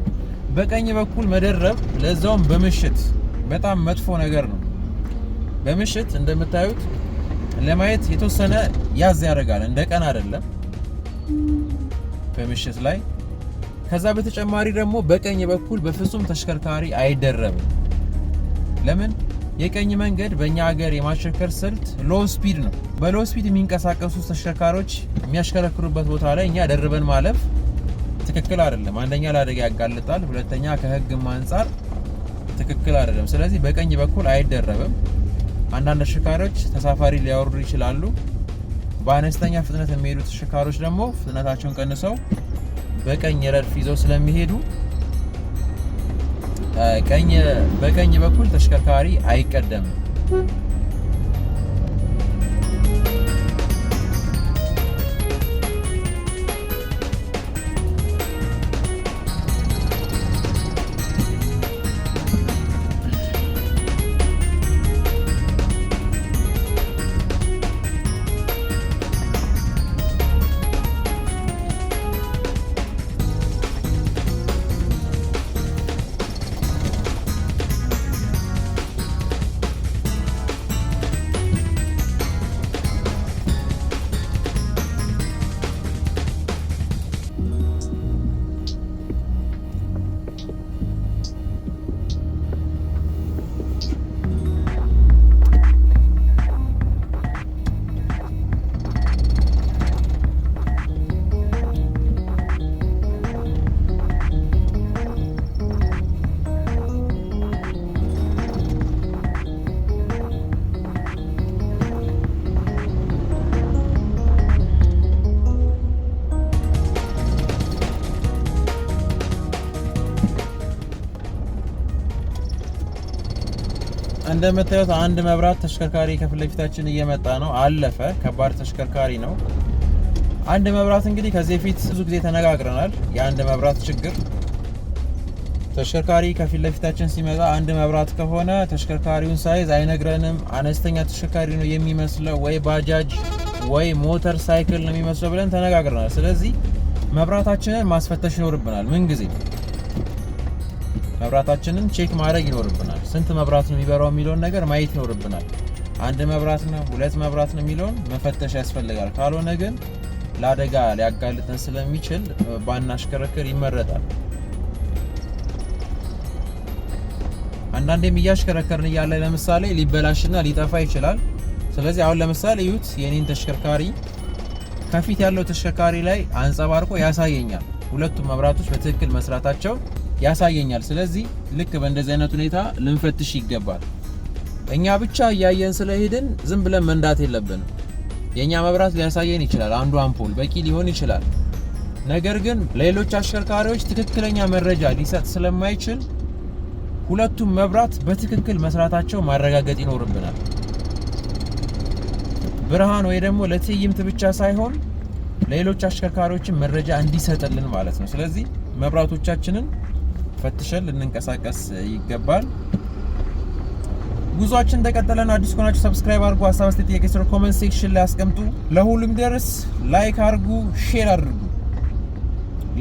በቀኝ በኩል መደረብ ለዛውም በምሽት በጣም መጥፎ ነገር ነው። በምሽት እንደምታዩት ለማየት የተወሰነ ያዝ ያደርጋል፣ እንደ ቀን አይደለም በምሽት ላይ። ከዛ በተጨማሪ ደግሞ በቀኝ በኩል በፍጹም ተሽከርካሪ አይደረብም። ለምን? የቀኝ መንገድ በእኛ ሀገር የማሽከርከር ስልት ሎ ስፒድ ነው። በሎ ስፒድ የሚንቀሳቀሱ ተሽከርካሪዎች የሚያሽከረክሩበት ቦታ ላይ እኛ ደርበን ማለፍ ትክክል አይደለም። አንደኛ ለአደጋ ያጋልጣል፣ ሁለተኛ ከህግም አንጻር ትክክል አይደለም። ስለዚህ በቀኝ በኩል አይደረብም። አንዳንድ ተሽከርካሪዎች ተሳፋሪ ሊያወርዱ ይችላሉ። በአነስተኛ ፍጥነት የሚሄዱ ተሽከርካሪዎች ደግሞ ፍጥነታቸውን ቀንሰው በቀኝ ረድፍ ይዘው ስለሚሄዱ በቀኝ በኩል ተሽከርካሪ አይቀደምም። እንደምታዩት አንድ መብራት ተሽከርካሪ ከፊት ለፊታችን እየመጣ ነው። አለፈ። ከባድ ተሽከርካሪ ነው። አንድ መብራት እንግዲህ ከዚህ ፊት ብዙ ጊዜ ተነጋግረናል። የአንድ መብራት ችግር ተሽከርካሪ ከፊት ለፊታችን ሲመጣ አንድ መብራት ከሆነ ተሽከርካሪውን ሳይዝ አይነግረንም። አነስተኛ ተሽከርካሪ ነው የሚመስለው፣ ወይ ባጃጅ ወይ ሞተር ሳይክል ነው የሚመስለው ብለን ተነጋግረናል። ስለዚህ መብራታችንን ማስፈተሽ ይኖርብናል። ምን ጊዜ መብራታችንን ቼክ ማድረግ ይኖርብናል። ስንት መብራት ነው የሚበራው የሚለውን ነገር ማየት ይኖርብናል። አንድ መብራት ነው፣ ሁለት መብራት ነው የሚለውን መፈተሽ ያስፈልጋል። ካልሆነ ግን ለአደጋ ሊያጋልጠን ስለሚችል ባናሽከረክር ይመረጣል። አንዳንዴም እያሽከረከርን እያለ ለምሳሌ ሊበላሽና ሊጠፋ ይችላል። ስለዚህ አሁን ለምሳሌ ዩት የኔን ተሽከርካሪ ከፊት ያለው ተሽከርካሪ ላይ አንጸባርቆ ያሳየኛል። ሁለቱም መብራቶች በትክክል መስራታቸው ያሳየኛል። ስለዚህ ልክ በእንደዚህ አይነት ሁኔታ ልንፈትሽ ይገባል። እኛ ብቻ እያየን ስለሄድን ዝም ብለን መንዳት የለብንም። የኛ መብራት ሊያሳየን ይችላል፣ አንዱ አምፖል በቂ ሊሆን ይችላል። ነገር ግን ሌሎች አሽከርካሪዎች ትክክለኛ መረጃ ሊሰጥ ስለማይችል ሁለቱም መብራት በትክክል መስራታቸው ማረጋገጥ ይኖርብናል። ብርሃን ወይ ደግሞ ለትዕይንት ብቻ ሳይሆን ሌሎች አሽከርካሪዎችን መረጃ እንዲሰጥልን ማለት ነው። ስለዚህ መብራቶቻችንን ፈትሸን ልንንቀሳቀስ ይገባል። ጉዟችን እንደቀጠለ ነው። አዲስ ከሆናችሁ ሰብስክራይብ አድርጉ። ሀሳብ አስተያየት፣ ጥያቄ ስለ ኮሜንት ሴክሽን ላይ አስቀምጡ። ለሁሉም ደርስ ላይክ አድርጉ፣ ሼር አድርጉ።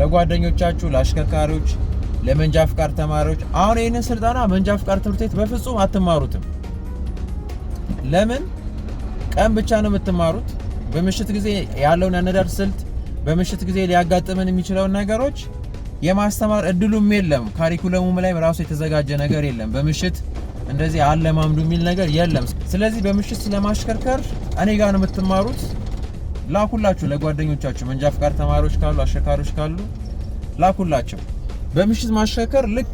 ለጓደኞቻችሁ፣ ለአሽከርካሪዎች፣ ለመንጃ ፍቃድ ተማሪዎች አሁን ይህንን ስልጠና መንጃ ፍቃድ ትምህርት ቤት በፍጹም አትማሩትም። ለምን? ቀን ብቻ ነው የምትማሩት። በምሽት ጊዜ ያለውን ያነዳድ ስልት፣ በምሽት ጊዜ ሊያጋጥመን የሚችለውን ነገሮች የማስተማር እድሉም የለም። ካሪኩለሙም ላይ ራሱ የተዘጋጀ ነገር የለም። በምሽት እንደዚህ አለማምዱ የሚል ነገር የለም። ስለዚህ በምሽት ስለማሽከርከር እኔ ጋር ነው የምትማሩት። ላኩላችሁ ለጓደኞቻችሁ መንጃ ፍቃድ ተማሪዎች ካሉ አሽከርካሪዎች ካሉ ላኩላቸው። በምሽት ማሽከርከር ልክ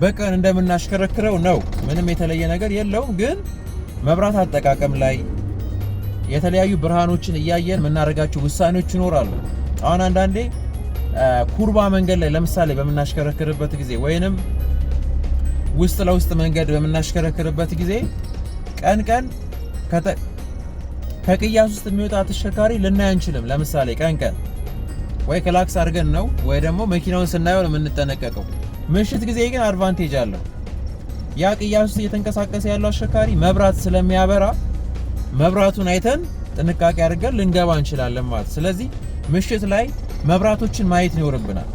በቀን እንደምናሽከረክረው ነው። ምንም የተለየ ነገር የለውም። ግን መብራት አጠቃቀም ላይ የተለያዩ ብርሃኖችን እያየን የምናደርጋቸው ውሳኔዎች ይኖራሉ። አሁን አንዳንዴ ኩርባ መንገድ ላይ ለምሳሌ በምናሽከረክርበት ጊዜ ወይንም ውስጥ ለውስጥ መንገድ በምናሽከረክርበት ጊዜ ቀን ከቅያስ ውስጥ የሚወጣ ተሽከርካሪ ልናይ አንችልም። ለምሳሌ ቀን ወይ ክላክስ አድርገን ነው ወይ ደግሞ መኪናውን ስናየው ነው የምንጠነቀቀው። ምሽት ጊዜ ግን አድቫንቴጅ አለው። ያ ቅያስ ውስጥ እየተንቀሳቀሰ ያለው አሽከርካሪ መብራት ስለሚያበራ መብራቱን አይተን ጥንቃቄ አድርገን ልንገባ እንችላለን ማለት። ስለዚህ ምሽት ላይ መብራቶችን ማየት ይኖርብናል።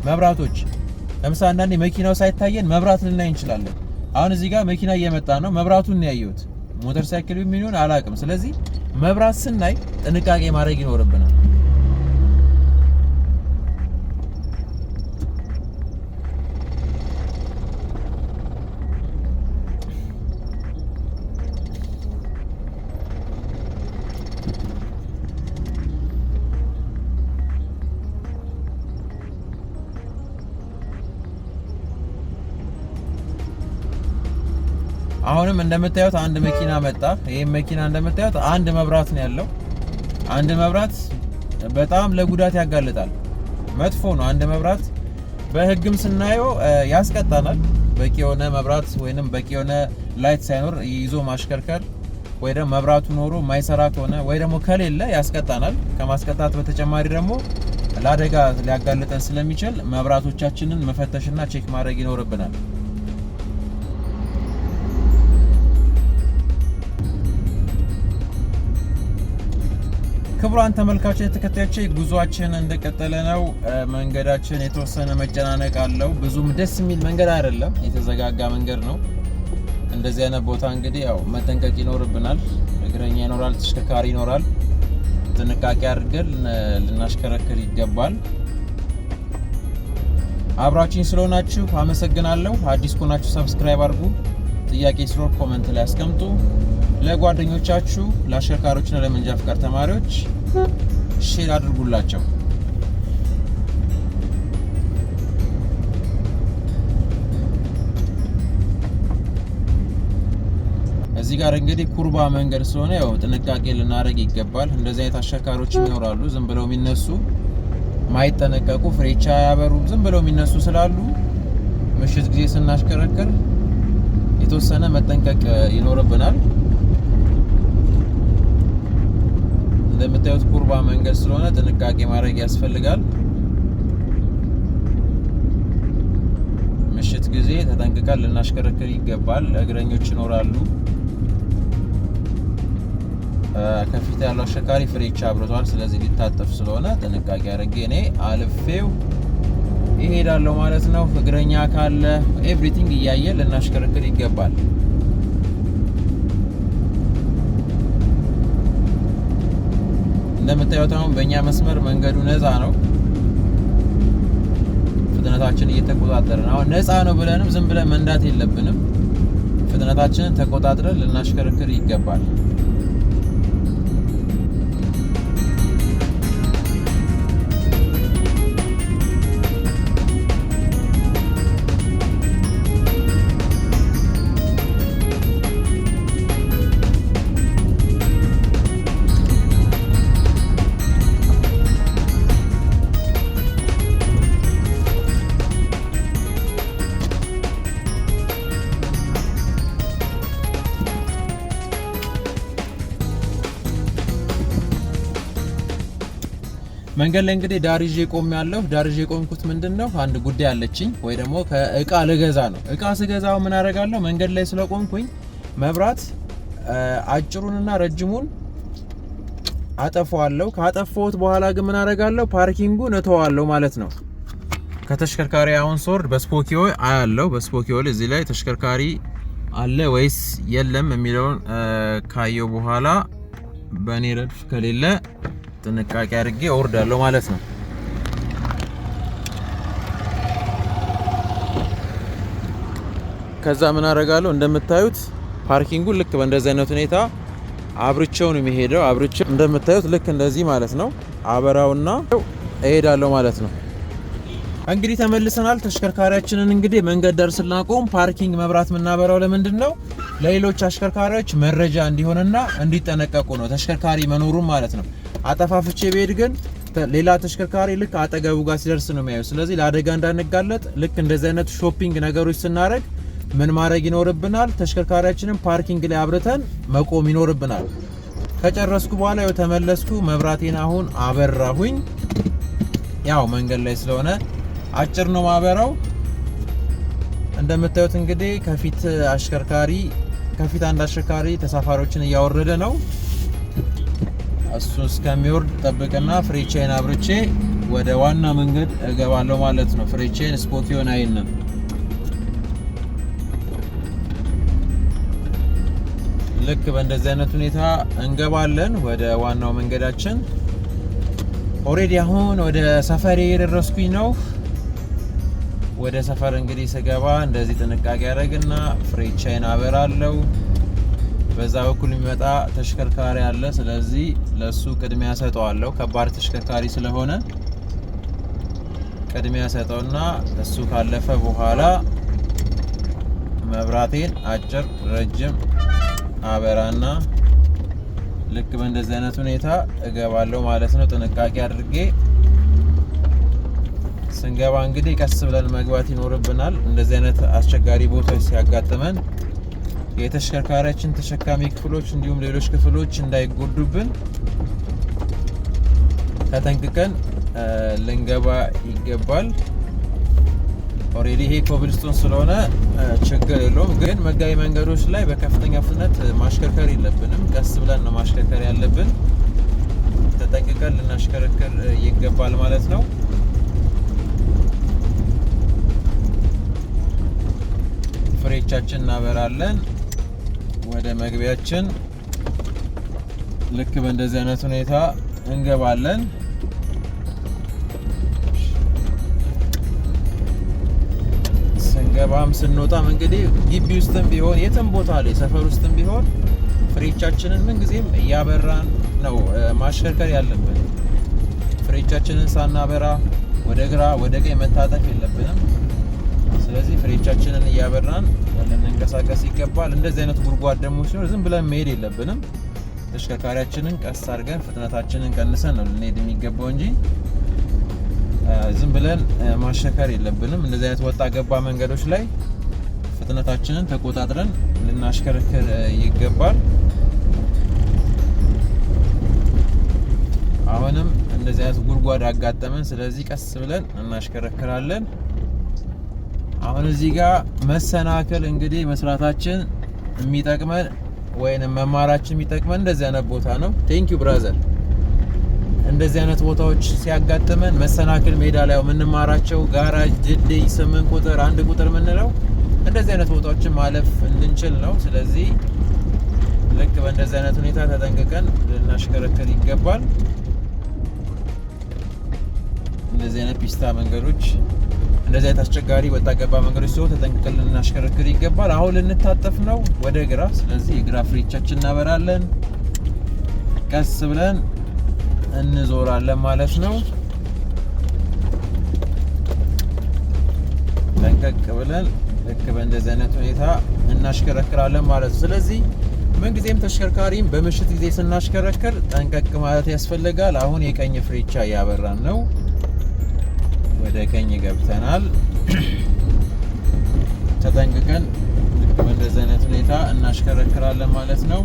መብራቶች ለምሳሌ አንዳንዴ መኪናው ሳይታየን መብራት ልናይ እንችላለን። አሁን እዚህ ጋር መኪና እየመጣ ነው፣ መብራቱን ነው ያየሁት። ሞተር ሳይክል የሚሆን አላውቅም። ስለዚህ መብራት ስናይ ጥንቃቄ ማድረግ ይኖርብናል። አሁንም እንደምታዩት አንድ መኪና መጣ። ይሄ መኪና እንደምታዩት አንድ መብራት ነው ያለው። አንድ መብራት በጣም ለጉዳት ያጋልጣል። መጥፎ ነው። አንድ መብራት በህግም ስናየው ያስቀጣናል። በቂ የሆነ መብራት ወይንም በቂ የሆነ ላይት ሳይኖር ይዞ ማሽከርከር ወይ ደግሞ መብራቱ ኖሮ ማይሰራ ከሆነ ወይ ደግሞ ከሌለ ያስቀጣናል። ከማስቀጣት በተጨማሪ ደግሞ ለአደጋ ሊያጋልጠን ስለሚችል መብራቶቻችንን መፈተሽና ቼክ ማድረግ ይኖርብናል። ክቡራን ተመልካቾች ተከታዮቼ ጉዟችን እንደቀጠለ ነው። መንገዳችን የተወሰነ መጨናነቅ አለው። ብዙም ደስ የሚል መንገድ አይደለም፣ የተዘጋጋ መንገድ ነው። እንደዚህ አይነት ቦታ እንግዲህ ያው መጠንቀቅ ይኖርብናል። እግረኛ ይኖራል፣ ተሽከርካሪ ይኖራል። ጥንቃቄ አድርገን ልናሽከረክር ይገባል። አብራችሁኝ ስለሆናችሁ አመሰግናለሁ። አዲስ ከሆናችሁ ሰብስክራይብ አድርጉ። ጥያቄ ሲኖር ኮሜንት ላይ አስቀምጡ። ለጓደኞቻችሁ ለአሽከርካሪዎችና ለመንጃ ፍቃድ ተማሪዎች ሼር አድርጉላቸው። እዚህ ጋር እንግዲህ ኩርባ መንገድ ስለሆነ ያው ጥንቃቄ ልናደርግ ይገባል። እንደዚህ አይነት አሽከርካሪዎችም ይኖራሉ፣ ዝም ብለው የሚነሱ ማይጠነቀቁ ፍሬቻ ያበሩ ዝም ብለው የሚነሱ ስላሉ ምሽት ጊዜ ስናሽከረክር የተወሰነ መጠንቀቅ ይኖርብናል። እንደምታዩት ኩርባ መንገድ ስለሆነ ጥንቃቄ ማድረግ ያስፈልጋል። ምሽት ጊዜ ተጠንቅቀን ልናሽከረክር ይገባል። እግረኞች ይኖራሉ። ከፊት ያለው አሽከርካሪ ፍሬቻ አብርቷል። ስለዚህ ሊታጠፍ ስለሆነ ጥንቃቄ አድርጌ እኔ አልፌው ይሄዳለሁ ማለት ነው። እግረኛ ካለ ኤቭሪቲንግ እያየ ልናሽከረክር ይገባል። እንደምታዩት አሁን በእኛ መስመር መንገዱ ነፃ ነው። ፍጥነታችን እየተቆጣጠርን አሁን ነፃ ነው ብለንም ዝም ብለን መንዳት የለብንም። ፍጥነታችንን ተቆጣጥረን ልናሽከረክር ይገባል። መንገድ ላይ እንግዲህ ዳርዤ ቆሜያለሁ። ዳርዤ ቆምኩት ምንድነው አንድ ጉዳይ አለችኝ ወይ ደግሞ ከእቃ ልገዛ ነው። እቃ ስገዛው ምን አደርጋለሁ? መንገድ ላይ ስለቆምኩኝ መብራት አጭሩንና ረጅሙን አጠፋዋለሁ። ካጠፋሁት በኋላ ግን ምን አደርጋለሁ? ፓርኪንጉን እተዋለሁ ማለት ነው። ከተሽከርካሪ አሁን ሶርድ በስፖኪዮ አያለው። በስፖኪዮ እዚህ ላይ ተሽከርካሪ አለ ወይስ የለም የሚለውን ካየው በኋላ በእኔ ረድፍ ከሌለ ጥንቃቄ አድርጌ እወርዳለሁ ማለት ነው። ከዛ ምን አደርጋለሁ እንደምታዩት ፓርኪንጉ ልክ በእንደዚህ አይነት ሁኔታ አብርቼው ነው የሚሄደው። አብርቼው እንደምታዩት ልክ እንደዚህ ማለት ነው አበራውና እሄዳለሁ ማለት ነው። እንግዲህ ተመልሰናል። ተሽከርካሪያችንን እንግዲህ መንገድ ዳር ስናቆም ፓርኪንግ መብራት የምናበራው ለምንድን ነው? ለሌሎች አሽከርካሪዎች መረጃ እንዲሆንና እንዲጠነቀቁ ነው፣ ተሽከርካሪ መኖሩን ማለት ነው። አጠፋፍቼ ብሄድ ግን ሌላ ተሽከርካሪ ልክ አጠገቡ ጋር ሲደርስ ነው የሚያየው። ስለዚህ ለአደጋ እንዳንጋለጥ ልክ እንደዚህ አይነት ሾፒንግ ነገሮች ስናደርግ ምን ማድረግ ይኖርብናል? ተሽከርካሪያችንን ፓርኪንግ ላይ አብርተን መቆም ይኖርብናል። ከጨረስኩ በኋላ ያው ተመለስኩ። መብራቴን አሁን አበራሁኝ። ያው መንገድ ላይ ስለሆነ አጭር ነው ማበራው። እንደምታዩት እንግዲህ ከፊት አንድ አሽከርካሪ ተሳፋሪዎችን እያወረደ ነው። እሱ እስከሚወርድ ጠብቅና ፍሬቻዬን አብርቼ ወደ ዋና መንገድ እገባለሁ ማለት ነው። ፍሬቻዬን ስፖኪዮን አይልንም። ልክ በእንደዚህ አይነት ሁኔታ እንገባለን ወደ ዋናው መንገዳችን። ኦሬዲ አሁን ወደ ሰፈሬ የደረስኩኝ ነው። ወደ ሰፈር እንግዲህ ስገባ እንደዚህ ጥንቃቄ ያደርግና ፍሬቻዬን አበራለሁ። በዛ በኩል የሚመጣ ተሽከርካሪ አለ። ስለዚህ ለሱ ቅድሚያ ሰጠዋለሁ። ከባድ ተሽከርካሪ ስለሆነ ቅድሚያ ሰጠውና እሱ ካለፈ በኋላ መብራቴን አጭር ረጅም አበራና ልክ በእንደዚህ አይነት ሁኔታ እገባለሁ ማለት ነው። ጥንቃቄ አድርጌ ስንገባ እንግዲህ ቀስ ብለን መግባት ይኖርብናል። እንደዚህ አይነት አስቸጋሪ ቦታዎች ሲያጋጥመን የተሽከርካሪያችን ተሸካሚ ክፍሎች እንዲሁም ሌሎች ክፍሎች እንዳይጎዱብን ተጠንቅቀን ልንገባ ይገባል። ኦሬዲ ይሄ ኮብልስቶን ስለሆነ ችግር የለውም። ግን መጋቢ መንገዶች ላይ በከፍተኛ ፍጥነት ማሽከርከር የለብንም። ቀስ ብለን ነው ማሽከርከር ያለብን። ተጠንቅቀን ልናሽከረክር ይገባል ማለት ነው። ፍሬቻችን እናበራለን። ወደ መግቢያችን ልክ በእንደዚህ አይነት ሁኔታ እንገባለን። ስንገባም ስንወጣም እንግዲህ ግቢ ውስጥም ቢሆን የትም ቦታ ላይ ሰፈር ውስጥም ቢሆን ፍሬቻችንን ምንጊዜም እያበራን ነው ማሽከርከር ያለብን። ፍሬቻችንን ሳናበራ ወደ ግራ ወደ ቀኝ መታጠፍ የለብንም። ስለዚህ ፍሬቻችንን እያበራን ልንንቀሳቀስ ይገባል። እንደዚህ አይነት ጉድጓድ ደግሞ ሲኖር ዝም ብለን መሄድ የለብንም። ተሽከርካሪያችንን ቀስ አድርገን ፍጥነታችንን ቀንሰን ነው ልንሄድ የሚገባው እንጂ ዝም ብለን ማሽከርከር የለብንም። እንደዚህ አይነት ወጣ ገባ መንገዶች ላይ ፍጥነታችንን ተቆጣጥረን ልናሽከረክር ይገባል። አሁንም እንደዚህ አይነት ጉድጓድ አጋጠመን። ስለዚህ ቀስ ብለን እናሽከረክራለን። አሁን እዚህ ጋር መሰናከል እንግዲህ መስራታችን የሚጠቅመን ወይንም መማራችን የሚጠቅመን እንደዚህ አይነት ቦታ ነው። ቴንክ ዩ ብራዘር። እንደዚህ አይነት ቦታዎች ሲያጋጥመን መሰናክል ሜዳ ላይ የምንማራቸው ጋራጅ፣ ድልድይ፣ 8 ቁጥር፣ 1 ቁጥር የምንለው እንደዚህ አይነት ቦታዎችን ማለፍ እንድንችል ነው። ስለዚህ ልክ በእንደዚህ አይነት ሁኔታ ተጠንቅቀን ልናሽከረክር ይገባል። እንደዚህ አይነት ፒስታ መንገዶች፣ እንደዚህ አይነት አስቸጋሪ ወጣ ገባ መንገዶች ሲሆን ተጠንቅቀን ልናሽከረክር ይገባል። አሁን ልንታጠፍ ነው ወደ ግራ። ስለዚህ የግራ ፍሬቻችን እናበራለን። ቀስ ብለን እንዞራለን ማለት ነው። ጠንቀቅ ብለን ልክ በእንደዚህ አይነት ሁኔታ እናሽከረክራለን ማለት ነው። ስለዚህ ምንጊዜም ተሽከርካሪም በምሽት ጊዜ ስናሽከረክር ጠንቀቅ ማለት ያስፈልጋል። አሁን የቀኝ ፍሬቻ እያበራን ነው። ወደ ቀኝ ገብተናል። ተጠንቅቀን ልክ በእንደዚህ አይነት ሁኔታ እናሽከረክራለን ማለት ነው።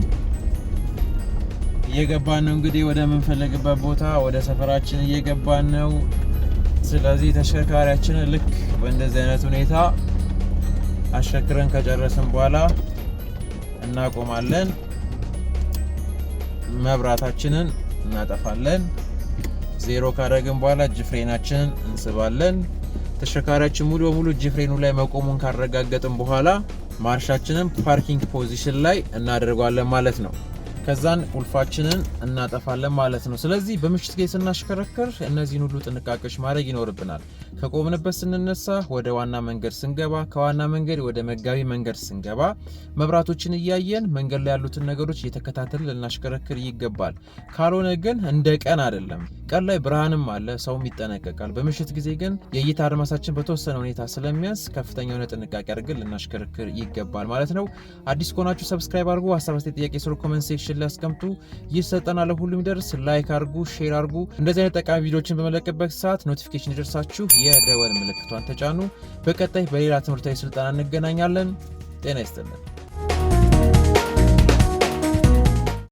እየገባን ነው እንግዲህ ወደ ምንፈልግበት ቦታ ወደ ሰፈራችን እየገባን ነው። ስለዚህ ተሽከርካሪያችንን ልክ በእንደዚህ አይነት ሁኔታ አሽከርክረን ከጨረስን በኋላ እናቆማለን። መብራታችንን እናጠፋለን። ዜሮ ካደረግን በኋላ እጅ ፍሬናችንን እንስባለን። ተሽከርካሪያችን ሙሉ በሙሉ እጅ ፍሬኑ ላይ መቆሙን ካረጋገጥን በኋላ ማርሻችንን ፓርኪንግ ፖዚሽን ላይ እናደርጋለን ማለት ነው። ከዛን ቁልፋችንን እናጠፋለን ማለት ነው። ስለዚህ በምሽት ጊዜ ስናሽከረክር እነዚህን ሁሉ ጥንቃቄዎች ማድረግ ይኖርብናል። ከቆምንበት ስንነሳ፣ ወደ ዋና መንገድ ስንገባ፣ ከዋና መንገድ ወደ መጋቢ መንገድ ስንገባ መብራቶችን እያየን መንገድ ላይ ያሉትን ነገሮች እየተከታተልን ልናሽከረክር ይገባል። ካልሆነ ግን እንደ ቀን አይደለም። ቀን ላይ ብርሃንም አለ፣ ሰውም ይጠነቀቃል። በምሽት ጊዜ ግን የእይታ አድማሳችን በተወሰነ ሁኔታ ስለሚያንስ ከፍተኛ የሆነ ጥንቃቄ አድርገን ልናሽከረክር ይገባል ማለት ነው። አዲስ ከሆናችሁ ሰብስክራይብ አድርጉ። ሀሳብ አስተያየት፣ ጥያቄ ስለ ኮሜንት ሴክሽን ላይ አስቀምጡ። ይህ ስልጠና ለሁሉም ይደርስ። ላይክ አድርጉ፣ ሼር አድርጉ። እንደዚህ አይነት ጠቃሚ ቪዲዮዎችን በመለቀበት ሰዓት ኖቲፊኬሽን ይደርሳችሁ የደወል ምልክቷን ተጫኑ። በቀጣይ በሌላ ትምህርታዊ ስልጠና እንገናኛለን። ጤና ይስጥልን።